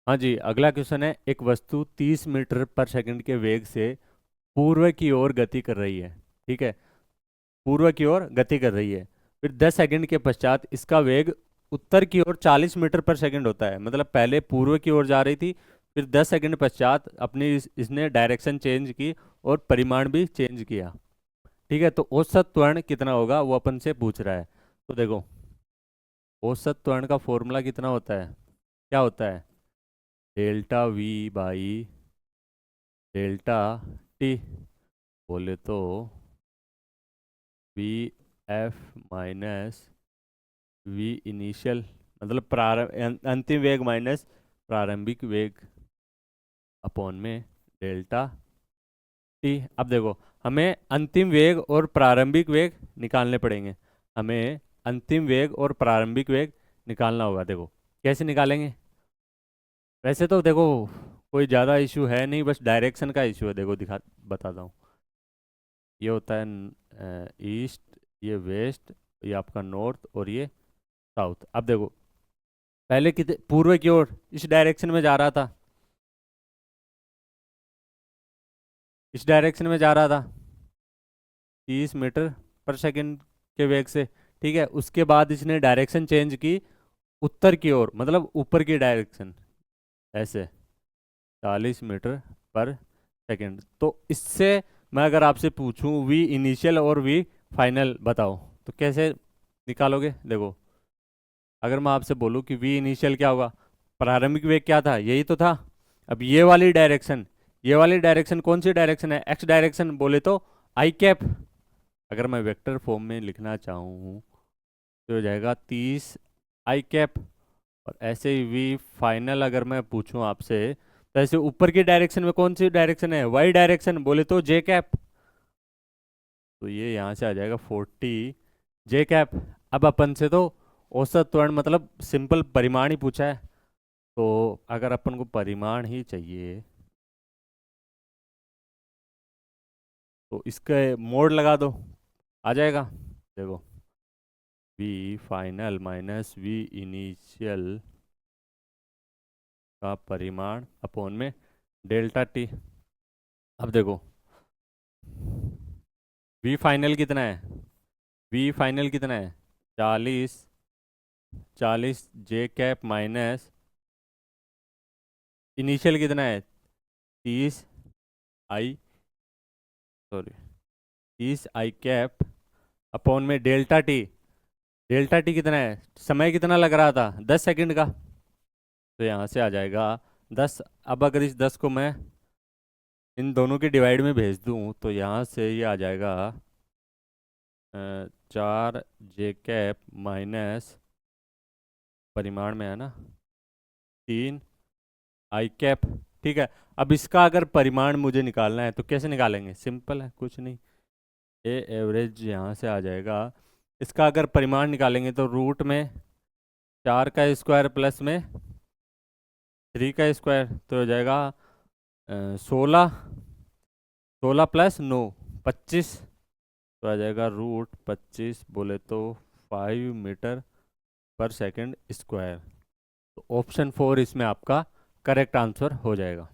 हाँ जी, अगला क्वेश्चन है, एक वस्तु 30 मीटर पर सेकंड के वेग से पूर्व की ओर गति कर रही है। ठीक है, पूर्व की ओर गति कर रही है। फिर 10 सेकंड के पश्चात इसका वेग उत्तर की ओर 40 मीटर पर सेकंड होता है। मतलब पहले पूर्व की ओर जा रही थी, फिर 10 सेकंड पश्चात अपनी इसने डायरेक्शन चेंज की और परिमाण भी चेंज किया। ठीक है, तो औसत त्वरण कितना होगा वो अपन से पूछ रहा है। तो देखो, औसत त्वरण का फॉर्मूला कितना होता है, क्या होता है? Delta v by delta t, बोले तो v f minus v initial, मतलब प्रारंभ अंतिम वेग माइनस प्रारंभिक वेग अपॉन में डेल्टा टी। अब देखो, हमें अंतिम वेग और प्रारंभिक वेग निकालने पड़ेंगे। हमें अंतिम वेग और प्रारंभिक वेग निकालना होगा। देखो कैसे निकालेंगे? वैसे तो देखो कोई ज़्यादा इशू है नहीं, बस डायरेक्शन का इशू है। देखो दिखा बताता हूँ। ये होता है ईस्ट, ये वेस्ट, ये आपका नॉर्थ और ये साउथ। अब देखो, पहले कितने पूर्व की ओर इस डायरेक्शन में जा रहा था, इस डायरेक्शन में जा रहा था 30 मीटर पर सेकंड के वेग से। ठीक है, उसके बाद इसने डायरेक्शन चेंज की उत्तर की ओर, मतलब ऊपर की डायरेक्शन, ऐसे 40 मीटर पर सेकंड। तो इससे मैं अगर आपसे पूछूं वी इनिशियल और वी फाइनल बताओ, तो कैसे निकालोगे? देखो, अगर मैं आपसे बोलूं कि वी इनिशियल क्या होगा, प्रारंभिक वेग क्या था, यही तो था। अब ये वाली डायरेक्शन, ये वाली डायरेक्शन कौन सी डायरेक्शन है? एक्स डायरेक्शन, बोले तो आई कैप। अगर मैं वेक्टर फॉर्म में लिखना चाहूँ तो हो जाएगा 30 आई कैप। और ऐसे ही वी फाइनल अगर मैं पूछूं आपसे, तो ऐसे ऊपर की डायरेक्शन में कौन सी डायरेक्शन है? वाई डायरेक्शन, बोले तो जे कैप। तो ये यहाँ से आ जाएगा 40 जे कैप। अब अपन से तो औसत त्वरण मतलब सिंपल परिमाण ही पूछा है, तो अगर अपन को परिमाण ही चाहिए तो इसके मोड लगा दो, आ जाएगा। देखो, v final minus v initial का परिमाण अपॉन में डेल्टा टी। अब देखो, वी फाइनल कितना है? वी फाइनल कितना है? 40, 40 जे कैप माइनस इनिशियल कितना है? 30 आई, सॉरी 30 आई कैप अपॉन में डेल्टा टी। डेल्टा टी कितना है? समय कितना लग रहा था? 10 सेकंड का। तो यहाँ से आ जाएगा 10। अब अगर इस 10 को मैं इन दोनों के डिवाइड में भेज दूँ तो यहाँ से ये आ जाएगा 4 जे कैप माइनस, परिमाण में है ना, 3 आई कैप। ठीक है, अब इसका अगर परिमाण मुझे निकालना है तो कैसे निकालेंगे? सिंपल है, कुछ नहीं, ए एवरेज यहाँ से आ जाएगा। इसका अगर परिमाण निकालेंगे तो रूट में 4 का स्क्वायर प्लस में 3 का स्क्वायर, तो हो जाएगा 16, 16 प्लस 9, 25। तो आ जाएगा रूट 25, बोले तो 5 मीटर पर सेकंड स्क्वायर। तो ऑप्शन 4 इसमें आपका करेक्ट आंसर हो जाएगा।